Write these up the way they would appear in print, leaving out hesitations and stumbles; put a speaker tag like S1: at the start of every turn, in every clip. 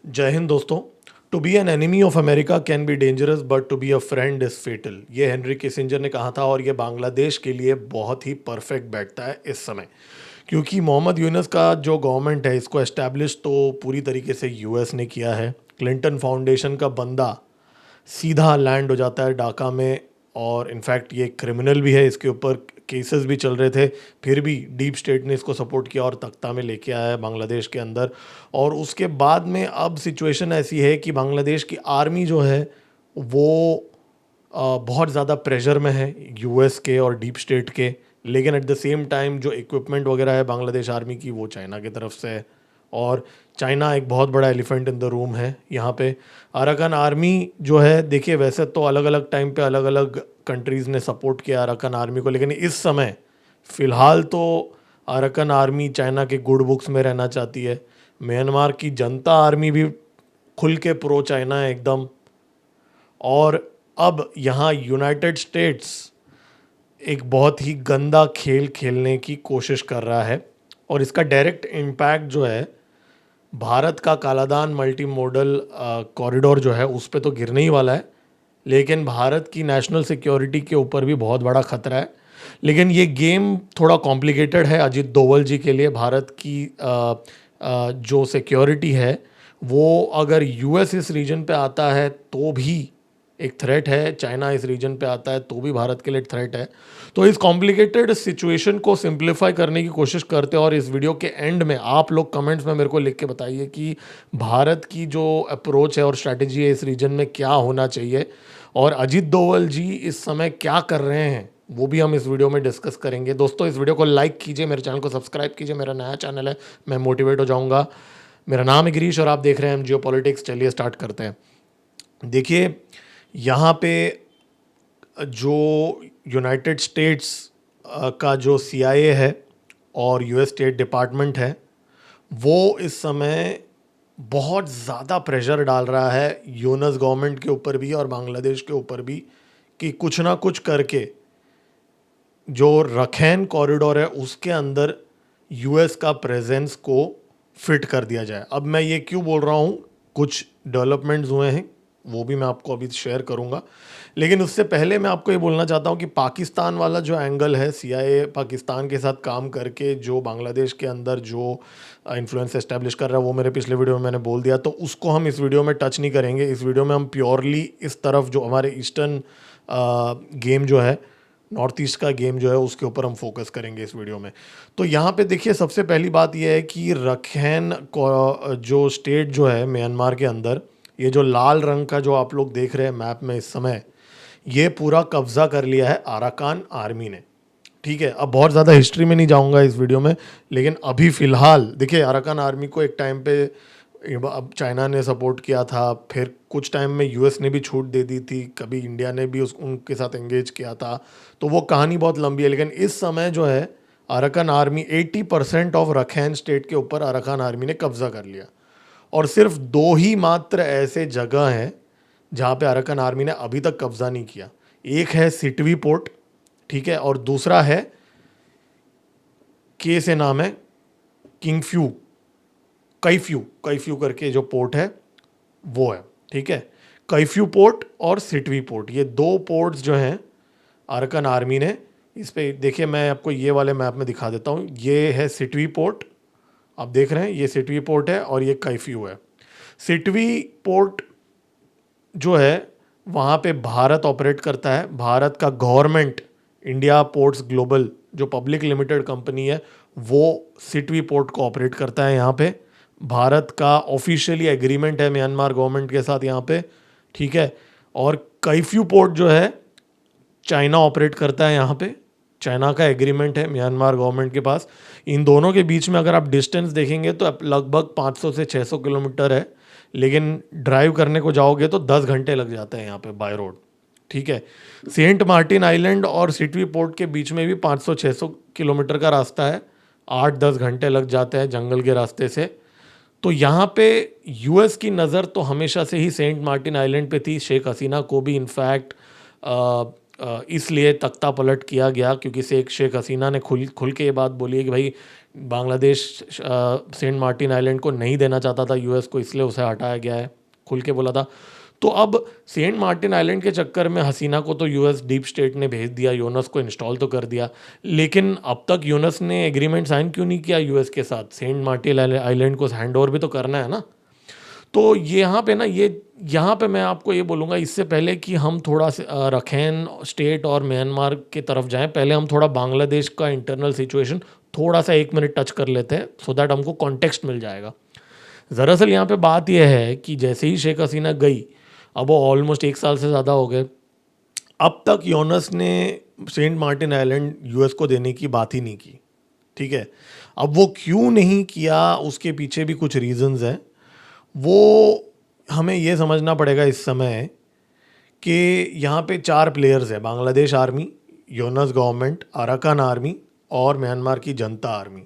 S1: जय हिंद दोस्तों। To be an enemy of America can be dangerous but to be a friend is fatal, ये Henry Kissinger ने कहा था और ये बांग्लादेश के लिए बहुत ही परफेक्ट बैठता है इस समय, क्योंकि मोहम्मद यूनस का जो गवर्नमेंट है इसको एस्टैब्लिश तो पूरी तरीके से यूएस ने किया है। क्लिंटन फाउंडेशन का बंदा सीधा लैंड हो जाता है ढाका में, और इनफैक्ट ये क्रिमिनल भी है, इसके ऊपर केसेस भी चल रहे थे, फिर भी डीप स्टेट ने इसको सपोर्ट किया और तख्ता में लेके आया है बांग्लादेश के अंदर। और उसके बाद में अब सिचुएशन ऐसी है कि बांग्लादेश की आर्मी जो है वो बहुत ज़्यादा प्रेशर में है यूएस के और डीप स्टेट के। लेकिन एट द सेम टाइम जो इक्विपमेंट वगैरह है बांग्लादेश आर्मी की वो चाइना की तरफ से है, और चाइना एक बहुत बड़ा एलिफेंट इन द रूम है यहाँ पे। अराकान आर्मी जो है, देखिए वैसे तो अलग अलग टाइम पे अलग अलग कंट्रीज़ ने सपोर्ट किया अराकान आर्मी को, लेकिन इस समय फ़िलहाल तो अराकान आर्मी चाइना के गुड बुक्स में रहना चाहती है। म्यांमार की जनता आर्मी भी खुल के प्रो चाइना है एकदम। और अब यहाँ यूनाइटेड स्टेट्स एक बहुत ही गंदा खेल खेलने की कोशिश कर रहा है, और इसका डायरेक्ट इम्पैक्ट जो है भारत का कालादान मल्टी मॉडल कॉरिडोर जो है उस पे तो गिरने ही वाला है, लेकिन भारत की नेशनल सिक्योरिटी के ऊपर भी बहुत बड़ा खतरा है। लेकिन ये गेम थोड़ा कॉम्प्लिकेटेड है अजीत दोवल जी के लिए। भारत की जो सिक्योरिटी है वो अगर यूएस इस रीजन पे आता है तो भी एक थ्रेट है, चाइना इस रीजन पे आता है तो भी भारत के लिए थ्रेट है। तो इस कॉम्प्लिकेटेड सिचुएशन को सिंप्लीफाई करने की कोशिश करते हैं, और इस वीडियो के एंड में आप लोग कमेंट्स में मेरे को लिख के बताइए कि भारत की जो अप्रोच है और स्ट्रैटेजी है इस रीजन में क्या होना चाहिए, और अजीत दोवल जी इस समय क्या कर रहे हैं वो भी हम इस वीडियो में डिस्कस करेंगे। दोस्तों इस वीडियो को लाइक कीजिए, मेरे चैनल को सब्सक्राइब कीजिए, मेरा नया चैनल है, मैं मोटिवेट हो जाऊंगा। मेरा नाम है गिरीश और आप देख रहे हैं जियो पॉलिटिक्स। चलिए स्टार्ट करते हैं। देखिए यहाँ पे जो यूनाइटेड स्टेट्स का जो सीआईए है और यूएस स्टेट डिपार्टमेंट है वो इस समय बहुत ज़्यादा प्रेशर डाल रहा है यूनस गवर्नमेंट के ऊपर भी और बांग्लादेश के ऊपर भी कि कुछ ना कुछ करके जो रखैन कॉरिडोर है उसके अंदर यूएस का प्रेजेंस को फिट कर दिया जाए। अब मैं ये क्यों बोल रहा हूँ, कुछ डेवलपमेंट्स हुए हैं वो भी मैं आपको अभी शेयर करूँगा, लेकिन उससे पहले मैं आपको ये बोलना चाहता हूँ कि पाकिस्तान वाला जो एंगल है, सीआईए पाकिस्तान के साथ काम करके जो बांग्लादेश के अंदर जो इन्फ्लुएंस एस्टेब्लिश कर रहा है वो मेरे पिछले वीडियो में मैंने बोल दिया, तो उसको हम इस वीडियो में टच नहीं करेंगे। इस वीडियो में हम प्योरली इस तरफ जो हमारे ईस्टर्न गेम जो है, नॉर्थ ईस्ट का गेम जो है उसके ऊपर हम फोकस करेंगे इस वीडियो में। तो यहाँ पे देखिए सबसे पहली बात यह है कि रखैन जो स्टेट जो है म्यांमार के अंदर, ये जो लाल रंग का जो आप लोग देख रहे हैं मैप में इस समय, ये पूरा कब्जा कर लिया है अराकान आर्मी ने। ठीक है, अब बहुत ज़्यादा हिस्ट्री में नहीं जाऊंगा इस वीडियो में, लेकिन अभी फ़िलहाल देखिए अराकान आर्मी को एक टाइम पे अब चाइना ने सपोर्ट किया था, फिर कुछ टाइम में यूएस ने भी छूट दे दी थी, कभी इंडिया ने भी उनके साथ एंगेज किया था, तो वो कहानी बहुत लंबी है। लेकिन इस समय जो है अराकान आर्मी 80% ऑफ रखैन स्टेट के ऊपर अराकान आर्मी ने कब्जा कर लिया, और सिर्फ दो ही मात्र ऐसे जगह हैं जहाँ पे अराकान आर्मी ने अभी तक कब्जा नहीं किया। एक है सिटवी पोर्ट, ठीक है, और दूसरा है के से नाम है किंगफ्यू, कैफ्यू कैफ्यू करके जो पोर्ट है वो है। ठीक है, कैफ्यू पोर्ट और सिटवी पोर्ट, ये दो पोर्ट्स जो हैं अराकान आर्मी ने, इस पे देखिए मैं आपको ये वाले मैप में दिखा देता हूँ। ये है सिटवी पोर्ट, आप देख रहे हैं ये सिटवी पोर्ट है और ये कैफ्यू है। सिटवी पोर्ट जो है वहाँ पे भारत ऑपरेट करता है, भारत का गवर्नमेंट इंडिया पोर्ट्स ग्लोबल जो पब्लिक लिमिटेड कंपनी है वो सिटवी पोर्ट को ऑपरेट करता है यहाँ पे। भारत का ऑफिशियली एग्रीमेंट है म्यांमार गवर्नमेंट के साथ यहाँ पे, ठीक है। और कैफ्यू पोर्ट जो है चाइना ऑपरेट करता है यहाँ पे, चाइना का एग्रीमेंट है म्यांमार गवर्नमेंट के पास। इन दोनों के बीच में अगर आप डिस्टेंस देखेंगे तो लगभग 500 से 600 किलोमीटर है, लेकिन ड्राइव करने को जाओगे तो 10 घंटे लग जाते हैं यहाँ पे बाय रोड। ठीक है, सेंट मार्टिन आइलैंड और सिटवी पोर्ट के बीच में भी 500-600 किलोमीटर का रास्ता है, 8-10 घंटे लग जाते हैं जंगल के रास्ते से। तो यहाँ पे यूएस की नज़र तो हमेशा से ही सेंट मार्टिन आइलैंड पे थी। शेख हसीना को भी इनफैक्ट इसलिए तख्ता पलट किया गया क्योंकि शेख हसीना ने खुल खुल के ये बात बोली है कि भाई बांग्लादेश सेंट मार्टिन आइलैंड को नहीं देना चाहता था यूएस को, इसलिए उसे हटाया गया है, खुल के बोला था। तो अब सेंट मार्टिन आइलैंड के चक्कर में हसीना को तो यूएस डीप स्टेट ने भेज दिया, यूनस को इंस्टॉल तो कर दिया, लेकिन अब तक यूनस ने एग्रीमेंट साइन क्यों नहीं किया यूएस के साथ? सेंट मार्टिन आइलैंड को हैंड ओवर भी तो करना है ना। तो यहाँ पे ना यहाँ पे मैं आपको ये बोलूँगा, इससे पहले कि हम थोड़ा रखैन स्टेट और म्यांमार की तरफ जाएं, पहले हम थोड़ा बांग्लादेश का इंटरनल सिचुएशन थोड़ा सा 1 मिनट टच कर लेते हैं, सो दैट हमको कॉन्टेक्स्ट मिल जाएगा। दरअसल यहाँ पे बात यह है कि जैसे ही शेख हसीना गई, अब वो ऑलमोस्ट 1 साल से ज़्यादा हो गए, अब तक यूनस ने सेंट मार्टिन आइलैंड यूएस को देने की बात ही नहीं की। ठीक है, अब वो क्यों नहीं किया, उसके पीछे भी कुछ रीजंस हैं। वो हमें ये समझना पड़ेगा इस समय कि यहाँ पे 4 प्लेयर्स हैं: Bangladesh army, Yunus government, Arakan army और म्यांमार की जनता आर्मी।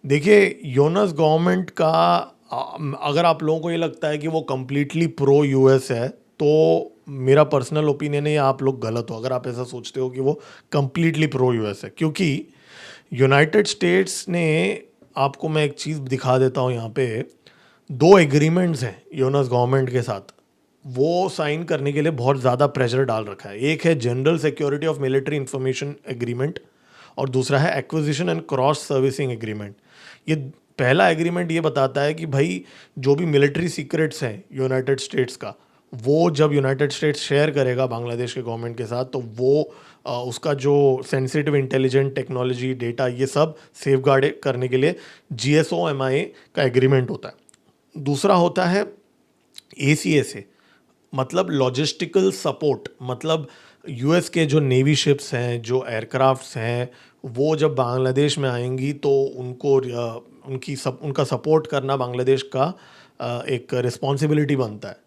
S1: देखिए, यूनस गवर्नमेंट का अगर आप लोगों को ये लगता है कि वो कम्प्लीटली प्रो यूएस है, तो मेरा पर्सनल ओपिनियन है आप लोग गलत हो अगर आप ऐसा सोचते हो कि वो कम्प्लीटली प्रो यूएस है। क्योंकि यूनाइटेड स्टेट्स ने, आपको मैं एक चीज़ दिखा देता हूँ यहाँ पे, 2 एग्रीमेंट्स हैं यूनस गवर्नमेंट के साथ, वो साइन करने के लिए बहुत ज़्यादा प्रेशर डाल रखा है। एक है general security of military information agreement और दूसरा है acquisition and cross servicing agreement. ये पहला एग्रीमेंट ये बताता है कि भाई जो भी मिलिट्री सीक्रेट्स हैं यूनाइटेड स्टेट्स का, वो जब यूनाइटेड स्टेट्स शेयर करेगा बांग्लादेश के गवर्नमेंट के साथ, तो वो उसका जो सेंसिटिव इंटेलिजेंट टेक्नोलॉजी डेटा ये सब सेफगार्ड करने के लिए GSOMIA का एग्रीमेंट होता है। दूसरा होता है ACSA, मतलब लॉजिस्टिकल सपोर्ट, मतलब यूएस के जो नेवी शिप्स हैं, जो एयरक्राफ्ट्स हैं, वो जब बांग्लादेश में आएंगी तो उनका सपोर्ट करना बांग्लादेश का एक रिस्पॉन्सिबिलिटी बनता है।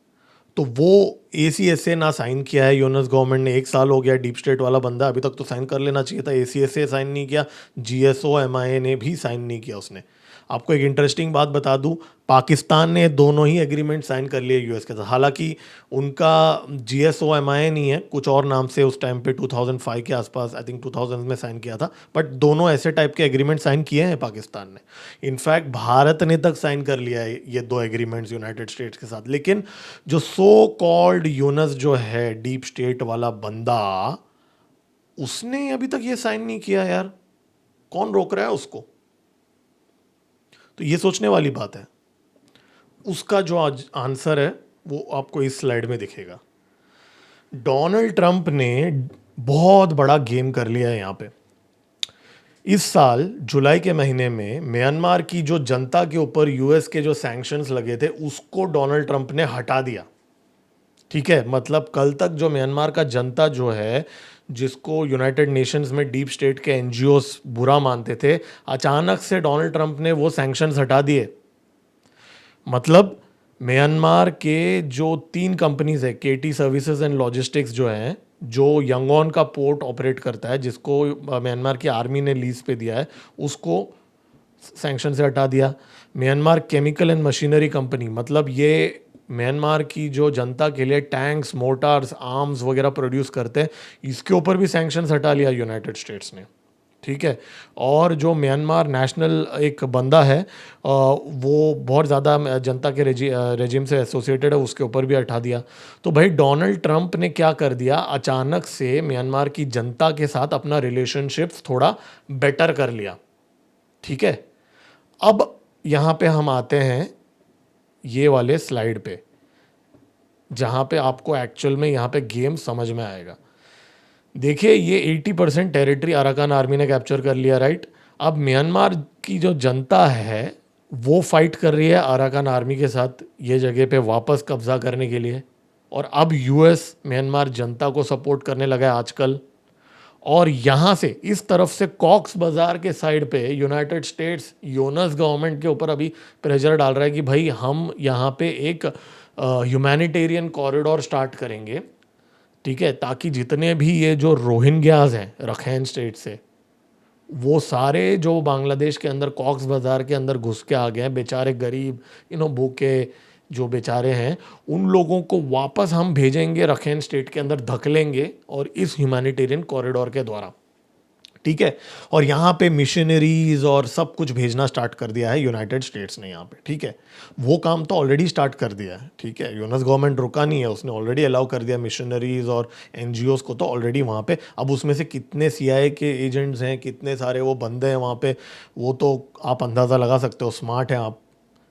S1: तो वो ACSA ना साइन किया है यूनस गवर्नमेंट ने, 1 साल हो गया, डीप स्टेट वाला बंदा अभी तक तो साइन कर लेना चाहिए था। ACSA साइन नहीं किया, GSOMIA ने भी साइन नहीं किया उसने। आपको एक इंटरेस्टिंग बात बता दूं, पाकिस्तान ने दोनों ही एग्रीमेंट साइन कर लिए यूएस के साथ। हालांकि उनका GSOMIA नहीं है, कुछ और नाम से उस टाइम पे 2005 के आसपास, आई थिंक 2000 में साइन किया था, बट दोनों ऐसे टाइप के एग्रीमेंट साइन किए हैं पाकिस्तान ने। इनफैक्ट भारत ने तक साइन कर लिया है ये 2 एग्रीमेंट्स यूनाइटेड स्टेट्स के साथ। लेकिन जो सो कॉल्ड यूनस जो है डीप स्टेट वाला बंदा, उसने अभी तक ये साइन नहीं किया यार। कौन रोक रहा है उसको? तो ये सोचने वाली बात है। उसका जो आज आंसर है वो आपको इस स्लाइड में दिखेगा। डोनाल्ड ट्रंप ने बहुत बड़ा गेम कर लिया है यहाँ पे। इस साल जुलाई के महीने में म्यांमार की जो जनता के ऊपर यूएस के जो सैंक्शंस लगे थे, उसको डोनाल्ड ट्रंप ने हटा दिया। ठीक है, मतलब कल तक जो म्यांमार का जनता जो है, जिसको यूनाइटेड नेशंस में डीप स्टेट के NGOs बुरा मानते थे, अचानक से डोनाल्ड ट्रंप ने वो सैंक्शंस हटा दिए। मतलब म्यांमार के जो 3 कंपनीज है, KT सर्विसेज एंड लॉजिस्टिक्स जो हैं, जो यंगोन का पोर्ट ऑपरेट करता है, जिसको म्यांमार की आर्मी ने लीज पे दिया है, उसको सैंक्शन से हटा दिया। Myanmar chemical and machinery company, मतलब ये म्यांमार की जो जनता के लिए टैंक्स, मोटार्स, आर्म्स वगैरह प्रोड्यूस करते हैं, इसके ऊपर भी सैंक्शंस हटा लिया यूनाइटेड स्टेट्स ने। ठीक है, और जो म्यांमार नेशनल एक बंदा है, वो बहुत ज़्यादा जनता के रेजिम से एसोसिएटेड है, उसके ऊपर भी हटा दिया। तो भाई डोनाल्ड ट्रंप ने क्या कर दिया, अचानक से म्यांमार की जनता के साथ अपना रिलेशनशिप्स थोड़ा बेटर कर लिया। ठीक है, अब यहाँ पे हम आते हैं ये वाले स्लाइड पे, जहाँ पे आपको एक्चुअल में यहाँ पे गेम समझ में आएगा। देखिए, ये 80% टेरिटरी अराकान आर्मी ने कैप्चर कर लिया, राइट। अब म्यांमार की जो जनता है वो फाइट कर रही है अराकान आर्मी के साथ ये जगह पे वापस कब्जा करने के लिए, और अब यूएस म्यांमार जनता को सपोर्ट करने लगा है आजकल। और यहाँ से इस तरफ से कॉक्स बाजार के साइड पे यूनाइटेड स्टेट्स यूनस गवर्नमेंट के ऊपर अभी प्रेशर डाल रहा है कि भाई हम यहाँ पे एक ह्यूमैनिटेरियन कॉरिडोर स्टार्ट करेंगे। ठीक है, ताकि जितने भी ये जो रोहिंग्याज हैं रखैन स्टेट से, वो सारे जो बांग्लादेश के अंदर कॉक्स बाजार के अंदर घुस के आ गए हैं, बेचारे गरीब भूखे जो बेचारे हैं, उन लोगों को वापस हम भेजेंगे रखेन स्टेट के अंदर धकेलेंगे और इस ह्यूमैनिटेरियन कॉरिडोर के द्वारा, ठीक है। और यहाँ पे मिशनरीज और सब कुछ भेजना स्टार्ट कर दिया है यूनाइटेड स्टेट्स ने यहाँ पे, ठीक है। वो काम तो ऑलरेडी स्टार्ट कर दिया है, ठीक है। यूएस गवर्नमेंट रुका नहीं है, उसने ऑलरेडी अलाउ कर दिया मिशनरीज और एनजीओज को तो ऑलरेडी वहाँ पे। अब उसमें से कितने सीआईए के एजेंट्स हैं, कितने सारे वो बंदे हैं वहाँ पे, वो तो आप अंदाज़ा लगा सकते हो, स्मार्ट हैं आप,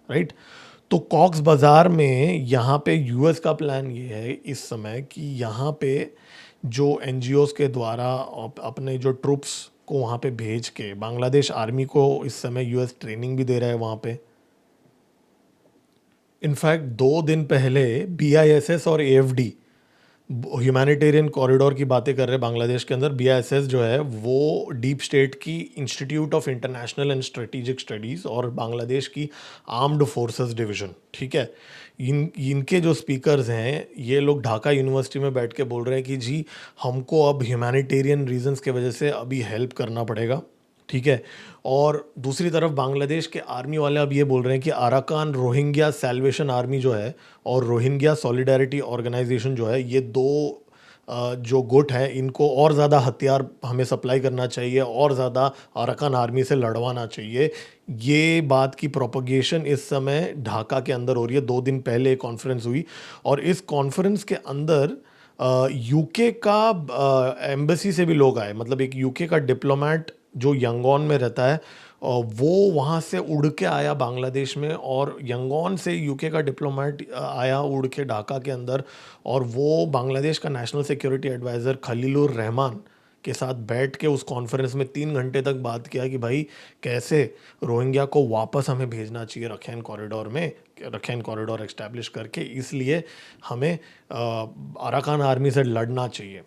S1: राइट। तो कॉक्स बाज़ार में यहाँ पे यूएस का प्लान ये है इस समय कि यहाँ पे जो एनजीओज के द्वारा अपने जो ट्रूप्स को वहाँ पे भेज के, बांग्लादेश आर्मी को इस समय यूएस ट्रेनिंग भी दे रहा है वहाँ पे। इनफैक्ट 2 दिन पहले बीआईएसएस और एएफडी, ह्यूमैनिटेरियन कॉरिडोर की बातें कर रहे हैं बांग्लादेश के अंदर। बीआईएसएस जो है वो डीप स्टेट की institute of international and strategic studies और बांग्लादेश की आर्म्ड फोर्सेस डिवीज़न, ठीक है। इनके जो स्पीकर्स हैं, ये लोग ढाका यूनिवर्सिटी में बैठ के बोल रहे हैं कि जी हमको अब ह्यूमैनिटेरियन रीजंस के वजह से अभी हेल्प करना पड़ेगा, ठीक है। और दूसरी तरफ बांग्लादेश के आर्मी वाले अब ये बोल रहे हैं कि अराकान रोहिंग्या सैल्वेशन आर्मी जो है और रोहिंग्या सॉलिडारिटी ऑर्गेनाइजेशन जो है, ये दो जो गुट है, इनको और ज़्यादा हथियार हमें सप्लाई करना चाहिए और ज़्यादा अराकान आर्मी से लड़वाना चाहिए। ये बात की प्रोपगेशन इस समय ढाका के अंदर हो रही है। 2 दिन पहले एक कॉन्फ्रेंस हुई और इस कॉन्फ्रेंस के अंदर यूके का एम्बेसी से भी लोग आए, मतलब एक यूके का डिप्लोमेट जो यंगॉन में रहता है, वो वहाँ से उड़ के आया बांग्लादेश में, और यंगॉन से यूके का डिप्लोमेट आया उड़ के ढाका के अंदर, और वो बांग्लादेश का national security adviser Khalilur Rahman के साथ बैठ के उस कॉन्फ्रेंस में 3 घंटे तक बात किया कि भाई कैसे रोहिंग्या को वापस हमें भेजना चाहिए रखैन कॉरिडोर में, रखैन कॉरिडोर एस्टैब्लिश करके, इसलिए हमें अराकान आर्मी से लड़ना चाहिए।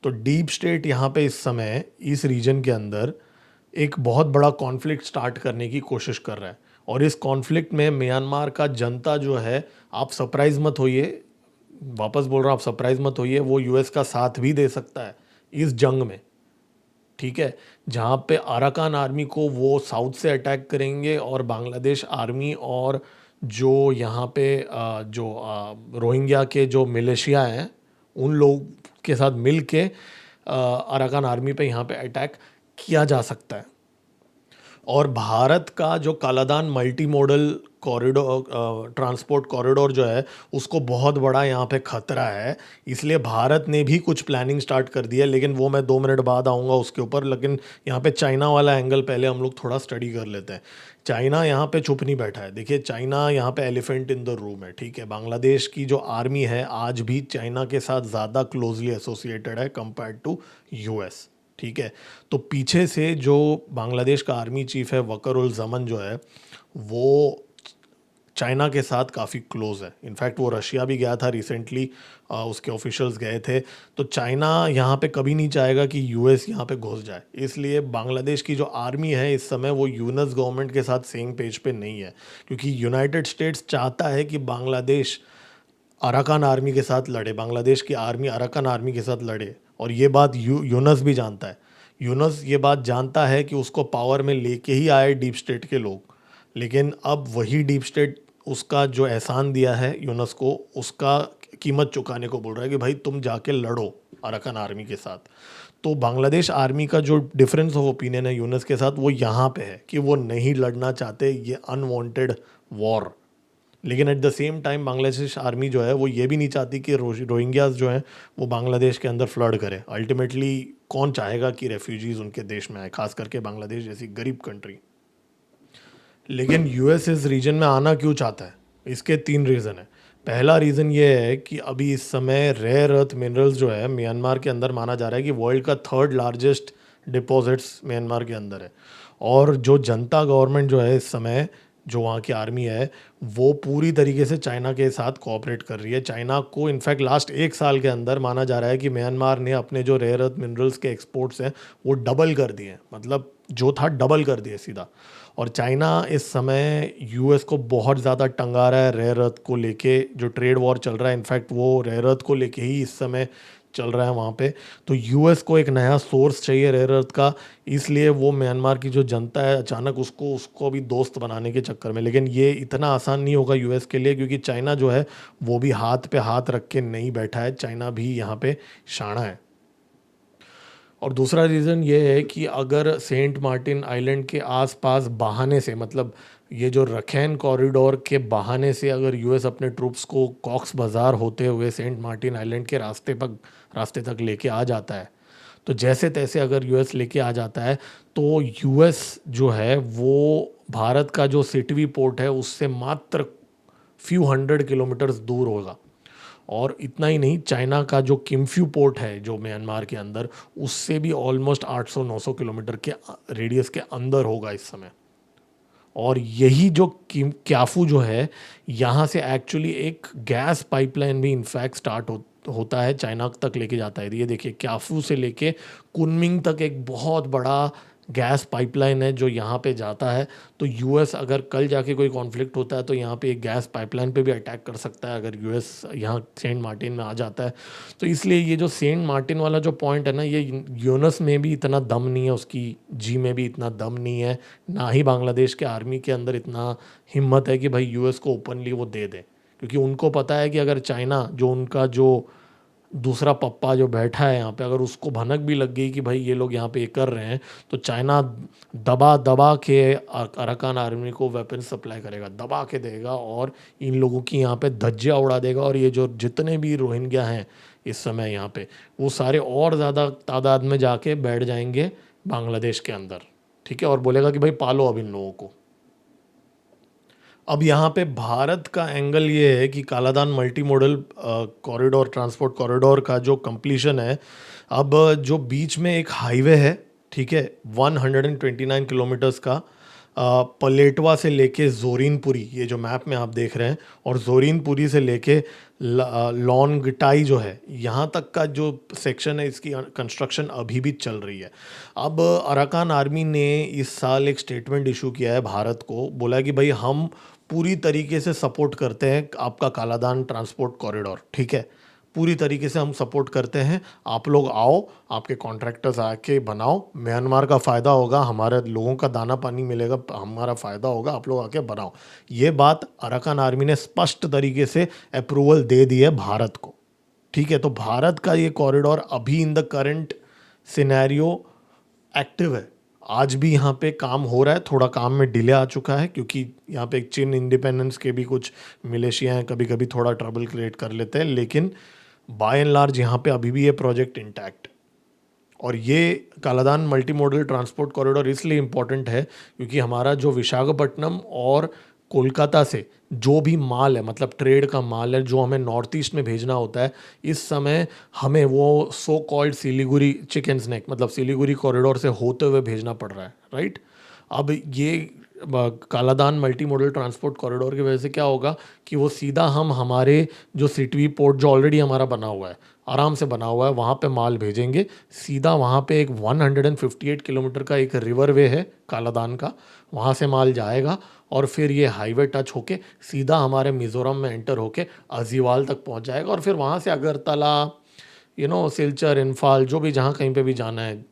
S1: तो डीप स्टेट यहाँ पे इस समय इस रीजन के अंदर एक बहुत बड़ा कॉन्फ्लिक्ट स्टार्ट करने की कोशिश कर रहा है, और इस कॉन्फ्लिक्ट में म्यांमार का जनता जो है, आप सरप्राइज मत होइए, वापस बोल रहा हूँ आप सरप्राइज मत होइए, वो यूएस का साथ भी दे सकता है इस जंग में, ठीक है। जहाँ पे अराकान आर्मी को वो साउथ से अटैक करेंगे और बांग्लादेश आर्मी और जो यहाँ पे जो रोहिंग्या के जो मिलिशिया हैं, उन लोग के साथ मिल के अराकान आर्मी पे यहाँ पे अटैक किया जा सकता है। और भारत का जो Kaladan multi modal corridor, transport corridor जो है, उसको बहुत बड़ा यहाँ पे खतरा है, इसलिए भारत ने भी कुछ प्लानिंग स्टार्ट कर दी है, लेकिन वो मैं 2 मिनट बाद आऊँगा उसके ऊपर। लेकिन यहाँ पे चाइना वाला एंगल पहले हम लोग थोड़ा स्टडी कर लेते हैं। चाइना यहाँ पे चुप नहीं बैठा है, देखिए चाइना यहाँ पे एलिफेंट इन द रूम है, ठीक है। बांग्लादेश की जो आर्मी है आज भी चाइना के साथ ज़्यादा क्लोजली एसोसिएटेड है कंपेयर टू यूएस, ठीक है। तो पीछे से जो बांग्लादेश का आर्मी चीफ है वकर उल जमन जो है, वो चाइना के साथ काफ़ी क्लोज है। इनफैक्ट वो रशिया भी गया था रिसेंटली, उसके ऑफिशियल्स गए थे। तो चाइना यहाँ पे कभी नहीं चाहेगा कि यूएस यहाँ पे घुस जाए, इसलिए बांग्लादेश की जो आर्मी है इस समय वो यूएस गवर्नमेंट के साथ सेम पेज पे नहीं है, क्योंकि यूनाइटेड स्टेट्स चाहता है कि बांग्लादेश अराकान आर्मी के साथ लड़े, बांग्लादेश की आर्मी अराकान आर्मी के साथ लड़े। और ये बात यूनस भी जानता है, यूनस ये बात जानता है कि उसको पावर में लेके ही आए डीप स्टेट के लोग, लेकिन अब वही डीप स्टेट उसका जो एहसान दिया है यूनस को, उसका कीमत चुकाने को बोल रहा है कि भाई तुम जाके लड़ो अराकान आर्मी के साथ। तो बांग्लादेश आर्मी का जो डिफरेंस ऑफ ओपिनियन है यूनस के साथ, वो यहाँ पे है कि वो नहीं लड़ना चाहते ये अनवांटेड वॉर। लेकिन at the same time Bangladesh army जो है वो ये भी नहीं चाहती कि रोहिंग्याज जो हैं वो बांग्लादेश के अंदर फ्लड करे। अल्टीमेटली कौन चाहेगा कि रेफ्यूजीज उनके देश में आए, खास करके बांग्लादेश जैसी गरीब कंट्री। लेकिन यूएस इस रीजन में आना क्यों चाहता है, इसके 3 रीज़न है। पहला रीज़न ये है कि अभी इस समय रेयर अर्थ मिनरल्स जो है म्यांमार के अंदर माना जा रहा है कि वर्ल्ड का 3rd लार्जेस्ट डिपॉजिट्स म्यांमार के अंदर है। और जो जनता गवर्नमेंट जो है इस समय, जो वहाँ की आर्मी है, वो पूरी तरीके से चाइना के साथ कोऑपरेट कर रही है। चाइना को इनफैक्ट लास्ट 1 साल के अंदर माना जा रहा है कि म्यांमार ने अपने जो रेयर अर्थ मिनरल्स के एक्सपोर्ट्स हैं वो डबल कर दिए, मतलब जो था डबल कर दिए सीधा। और चाइना इस समय यूएस को बहुत ज़्यादा टंगा रहा है रेयर अर्थ को लेके, जो ट्रेड वॉर चल रहा है। इनफैक्ट वो रेयर अर्थ को लेके ही इस समय चल रहा है वहाँ पे, तो यूएस को एक नया सोर्स चाहिए रेयर अर्थ का, इसलिए वो म्यांमार की जो जनता है अचानक उसको भी दोस्त बनाने के चक्कर में। लेकिन ये इतना आसान नहीं होगा यूएस के लिए, क्योंकि चाइना जो है वो भी हाथ पे हाथ रख के नहीं बैठा है, चाइना भी यहाँ पे शाना है। और दूसरा रीज़न ये है कि अगर सेंट मार्टिन आइलैंड के आसपास बहाने से, मतलब ये जो रखैन कॉरिडोर के बहाने से अगर यूएस अपने ट्रूप्स को कॉक्स बाज़ार होते हुए सेंट मार्टिन आइलैंड के रास्ते तक लेके आ जाता है, तो जैसे तैसे अगर यूएस लेके आ जाता है, तो यूएस जो है वो भारत का जो सिटवी पोर्ट है उससे मात्र फ्यू हंड्रेड किलोमीटर्स दूर होगा। और इतना ही नहीं, चाइना का जो किम्फ्यू पोर्ट है जो म्यांमार के अंदर, उससे भी ऑलमोस्ट 800-900 किलोमीटर के रेडियस के अंदर होगा इस समय। और यही जो क्याफू जो है, यहाँ से एक्चुअली एक गैस पाइपलाइन भी इनफैक्ट स्टार्ट होता है, चाइना तक लेके जाता है। ये देखिए, क्याफू से लेके कुनमिंग तक एक बहुत बड़ा गैस पाइपलाइन है जो यहाँ पे जाता है। तो यूएस अगर कल जाके कोई कॉन्फ्लिक्ट होता है तो यहाँ पे एक गैस पाइपलाइन पे भी अटैक कर सकता है अगर यूएस यहाँ सेंट मार्टिन में आ जाता है। तो इसलिए ये जो सेंट मार्टिन वाला जो पॉइंट है ना, ये यूनस में भी इतना दम नहीं है, उसकी जी में भी इतना दम नहीं है, ना ही बांग्लादेश के आर्मी के अंदर इतना हिम्मत है कि भाई यूएस को ओपनली वो दे दे। क्योंकि उनको पता है कि अगर चाइना, जो उनका जो दूसरा पप्पा जो बैठा है यहाँ पे, अगर उसको भनक भी लग गई कि भाई ये लोग यहाँ पे ये कर रहे हैं, तो चाइना दबा दबा के अराकान आर्मी को वेपन सप्लाई करेगा, दबा के देगा, और इन लोगों की यहाँ पे धज्जियाँ उड़ा देगा। और ये जो जितने भी रोहिंग्या हैं इस समय यहाँ पे, वो सारे और ज़्यादा तादाद में जाके बैठ जाएंगे बांग्लादेश के अंदर, ठीक है, और बोलेगा कि भाई पालो अब इन लोगों को। अब यहाँ पे भारत का एंगल ये है कि Kaladan multi modal corridor, transport corridor का जो कंप्लीशन है, अब जो बीच में एक हाईवे है, ठीक है, 129 किलोमीटर्स का, पलेटवा से लेके जोरीनपुरी, ये जो मैप में आप देख रहे हैं, और जोरीनपुरी से लेके लॉन्गटाई जो है, यहाँ तक का जो सेक्शन है, इसकी कंस्ट्रक्शन अभी भी चल रही है। अब अराकान आर्मी ने इस साल एक स्टेटमेंट इशू किया है भारत को, बोला है कि भाई हम पूरी तरीके से सपोर्ट करते हैं आपका कालादान ट्रांसपोर्ट कॉरिडोर, ठीक है, पूरी तरीके से हम सपोर्ट करते हैं, आप लोग आओ, आपके कॉन्ट्रैक्टर्स आके बनाओ, म्यांमार का फ़ायदा होगा, हमारे लोगों का दाना पानी मिलेगा, हमारा फ़ायदा होगा, आप लोग आके बनाओ। ये बात अराकान आर्मी ने स्पष्ट तरीके से अप्रूवल दे दी है भारत को, ठीक है। तो भारत का ये कॉरिडोर अभी in the current scenario active है, आज भी यहाँ पे काम हो रहा है, थोड़ा काम में डिले आ चुका है क्योंकि यहाँ पे एक चीन इंडिपेंडेंस के भी कुछ मिलिशिया हैं, कभी कभी थोड़ा ट्रबल क्रिएट कर लेते हैं, लेकिन बाय एंड लार्ज यहाँ पे अभी भी ये प्रोजेक्ट इंटैक्ट। और ये Kaladan multi modal transport corridor इसलिए इम्पोर्टेंट है क्योंकि हमारा जो विशाखापट्टनम और कोलकाता से जो भी माल है, मतलब ट्रेड का माल है जो हमें नॉर्थ ईस्ट में भेजना होता है, इस समय हमें वो so called Siliguri chicken snack, मतलब सिलीगुड़ी कॉरिडोर से होते हुए भेजना पड़ रहा है, राइट। अब ये Kaladan multi modal transport corridor की वजह से क्या होगा कि वो सीधा हम हमारे जो सिटवी पोर्ट जो ऑलरेडी हमारा बना हुआ है, आराम से बना हुआ है, वहाँ पे माल भेजेंगे सीधा। वहाँ पे एक 158 किलोमीटर का एक रिवर वे है कालादान का, वहाँ से माल जाएगा और फिर ये हाईवे टच होके सीधा हमारे मिज़ोरम में एंटर होके अजीवाल तक पहुँच जाएगा। और फिर वहाँ से अगरतला, सिलचर, इम्फाल, जो भी जहाँ कहीं पे भी जाना है,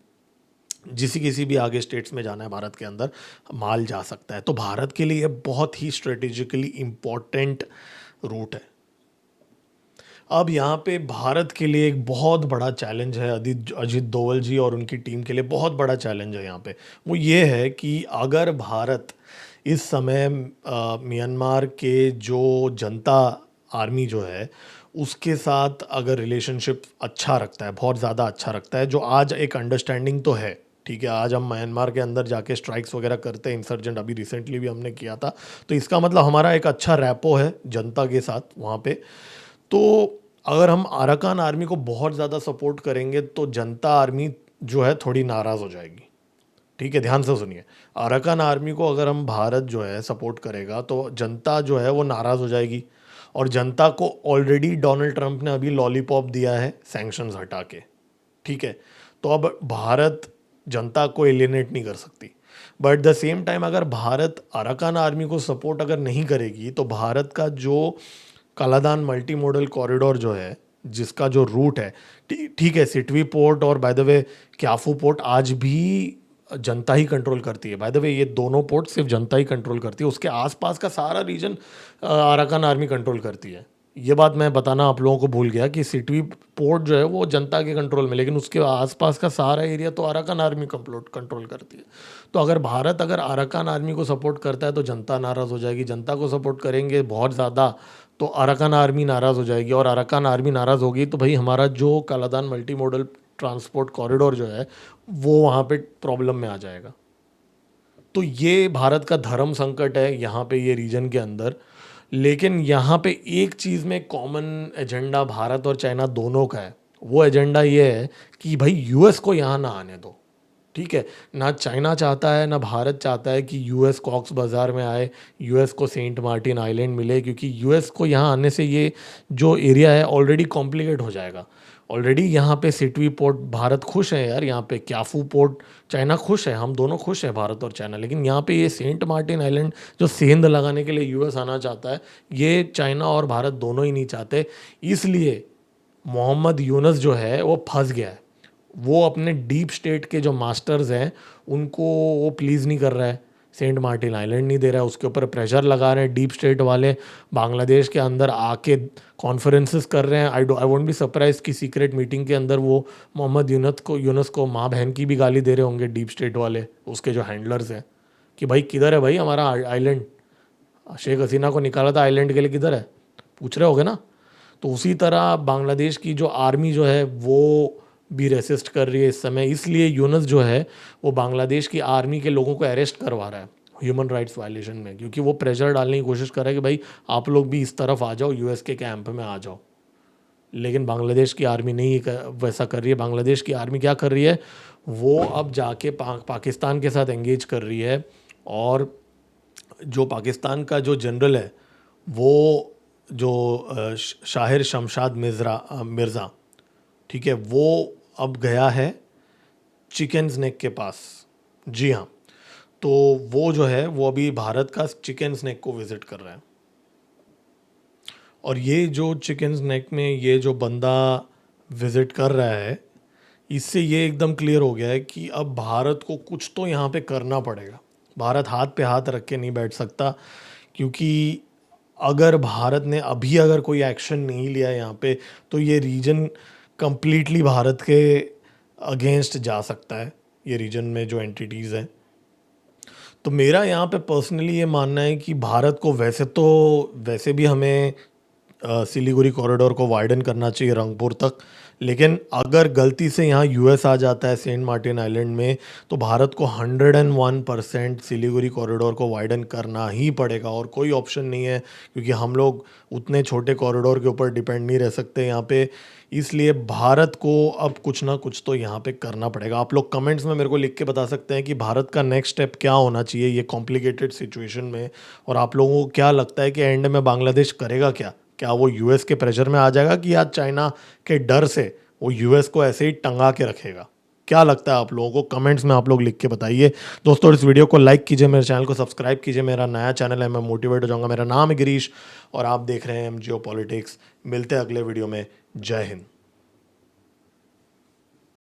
S1: जिसी किसी भी आगे स्टेट्स में जाना है भारत के अंदर, माल जा सकता है। तो भारत के लिए ये बहुत ही स्ट्रेटेजिकली इम्पॉर्टेंट रूट है। अब यहाँ पे भारत के लिए एक बहुत बड़ा चैलेंज है, अजित डोवल जी और उनकी टीम के लिए बहुत बड़ा चैलेंज है यहाँ पे। वो ये है कि अगर भारत इस समय म्यांमार के जो जनता आर्मी जो है उसके साथ अगर रिलेशनशिप अच्छा रखता है, बहुत ज़्यादा अच्छा रखता है, जो आज एक अंडरस्टैंडिंग तो है, ठीक है, आज हम म्यांमार के अंदर जाके स्ट्राइक्स वगैरह करते हैं इंसर्जेंट, अभी रिसेंटली भी हमने किया था, तो इसका मतलब हमारा एक अच्छा रैपो है जनता के साथ वहाँ पे। तो अगर हम अराकान आर्मी को बहुत ज़्यादा सपोर्ट करेंगे तो जनता आर्मी जो है थोड़ी नाराज़ हो जाएगी, ठीक है, ध्यान से सुनिए। अराकान आर्मी को अगर हम भारत जो है सपोर्ट करेगा तो जनता जो है वो नाराज़ हो जाएगी, और जनता को ऑलरेडी डोनाल्ड ट्रंप ने अभी लॉलीपॉप दिया है सैंक्शंस हटा के, ठीक है। तो अब भारत जनता को एलिनेट नहीं कर सकती, but at the same time अगर भारत अराकान आर्मी को सपोर्ट अगर नहीं करेगी तो भारत का जो कालादान मल्टी मॉडल कॉरिडोर जो है जिसका जो रूट है, ठीक है, सिटवी पोर्ट और बाय द वे क्याफू पोर्ट आज भी जनता ही कंट्रोल करती है। बाय द वे ये दोनों पोर्ट सिर्फ जनता ही कंट्रोल करती है, उसके आसपास का सारा रीजन अराकान आर्मी कंट्रोल करती है। ये बात मैं बताना आप लोगों को भूल गया कि सिटवी पोर्ट जो है वो जनता के कंट्रोल में, लेकिन उसके आसपास का सारा एरिया तो अराकान आर्मी कंट्रोल करती है। तो अगर भारत अगर अराकान आर्मी को सपोर्ट करता है तो जनता नाराज़ हो जाएगी, जनता को सपोर्ट करेंगे बहुत ज़्यादा तो अराकान आर्मी नाराज़ हो जाएगी, और अराकान आर्मी नाराज़ होगी तो भाई हमारा जो Kaladan multi modal transport corridor जो है वो वहाँ पे प्रॉब्लम में आ जाएगा। तो ये भारत का धर्म संकट है यहाँ पे, ये रीजन के अंदर। लेकिन यहाँ पे एक चीज़ में कॉमन एजेंडा भारत और चाइना दोनों का है, वो एजेंडा ये है कि भाई यूएस को यहाँ ना आने दो। ठीक है, ना चाइना चाहता है ना भारत चाहता है कि यूएस कॉक्स बाज़ार में आए, यूएस को सेंट मार्टिन आइलैंड मिले, क्योंकि यूएस को यहाँ आने से ये जो एरिया है ऑलरेडी कॉम्प्लिकेट हो जाएगा। ऑलरेडी यहाँ पे सिटवी पोर्ट भारत खुश है यार, यहाँ पे क्याफू पोर्ट चाइना खुश है, हम दोनों खुश हैं भारत और चाइना। लेकिन यहाँ पे ये सेंट मार्टिन आइलैंड जो सेंध लगाने के लिए यूएस आना चाहता है, ये चाइना और भारत दोनों ही नहीं चाहते। इसलिए मोहम्मद यूनुस जो है वो फंस गया है। वो अपने डीप स्टेट के जो मास्टर्स हैं उनको वो प्लीज़ नहीं कर रहा है, सेंट मार्टिन आइलैंड नहीं दे रहा है, उसके ऊपर प्रेशर लगा रहे हैं डीप स्टेट वाले। बांग्लादेश के अंदर आके कॉन्फ्रेंसेस कर रहे हैं। आई वोंट बी सरप्राइज कि सीक्रेट मीटिंग के अंदर वो मोहम्मद यूनुस को माँ बहन की भी गाली दे रहे होंगे डीप स्टेट वाले, उसके जो हैंडलर्स हैं, कि भाई किधर है भाई हमारा आइलैंड, शेख हसीना को निकाला था आइलैंड के लिए, किधर है, पूछ रहे होगे ना। तो उसी तरह बांग्लादेश की जो आर्मी जो है वो भी रेसिस्ट कर रही है इस समय, इसलिए यूनुस जो है वो बांग्लादेश की आर्मी के लोगों को अरेस्ट करवा रहा है ह्यूमन राइट्स वायलेशन में, क्योंकि वो प्रेशर डालने की कोशिश कर रहा है कि भाई आप लोग भी इस तरफ आ जाओ, यूएस के कैंप में आ जाओ। लेकिन बांग्लादेश की आर्मी नहीं वैसा कर रही है। बांग्लादेश की आर्मी क्या कर रही है, वो अब जाके पाकिस्तान के साथ एंगेज कर रही है, और जो पाकिस्तान का जो जनरल है वो जो शाहिर शमशाद मिर्ज़ा, ठीक है, वो अब गया है चिकन्स नेक के पास। जी हाँ, तो वो जो है वो अभी भारत का चिकन्स नेक को विज़िट कर रहा है। और ये जो चिकन्स नेक में ये जो बंदा विज़िट कर रहा है, इससे ये एकदम क्लियर हो गया है कि अब भारत को कुछ तो यहाँ पे करना पड़ेगा। भारत हाथ पे हाथ रख के नहीं बैठ सकता, क्योंकि अगर भारत ने अभी अगर कोई एक्शन नहीं लिया यहाँ पे तो ये रीजन कंप्लीटली भारत के अगेंस्ट जा सकता है, ये रीजन में जो एंटिटीज़ हैं। तो मेरा यहाँ पे पर्सनली ये मानना है कि भारत को वैसे भी हमें सिलीगुड़ी कॉरिडोर को वाइडन करना चाहिए रंगपुर तक, लेकिन अगर गलती से यहाँ यूएस आ जाता है सेंट मार्टिन आइलैंड में तो भारत को 101% सिलीगुड़ी कॉरिडोर को वाइडन करना ही पड़ेगा, और कोई ऑप्शन नहीं है, क्योंकि हम लोग उतने छोटे कॉरिडोर के ऊपर डिपेंड नहीं रह सकते यहाँ पे। इसलिए भारत को अब कुछ ना कुछ तो यहाँ पे करना पड़ेगा। आप लोग कमेंट्स में मेरे को लिख के बता सकते हैं कि भारत का नेक्स्ट स्टेप क्या होना चाहिए ये कॉम्प्लिकेटेड सिचुएशन में, और आप लोगों को क्या लगता है कि एंड में बांग्लादेश करेगा क्या? क्या वो यूएस के प्रेशर में आ जाएगा कि आज चाइना के डर से वो यूएस को ऐसे ही टंगा के रखेगा? क्या लगता है आप लोगों को? कमेंट्स में आप लोग लिख के बताइए। दोस्तों इस वीडियो को लाइक कीजिए, मेरे चैनल को सब्सक्राइब कीजिए, मेरा नया चैनल है, मैं मोटिवेट हो जाऊंगा। मेरा नाम है गिरीश और आप देख रहे हैं एम जियो पॉलिटिक्स। मिलते हैं अगले वीडियो में। जय हिंद।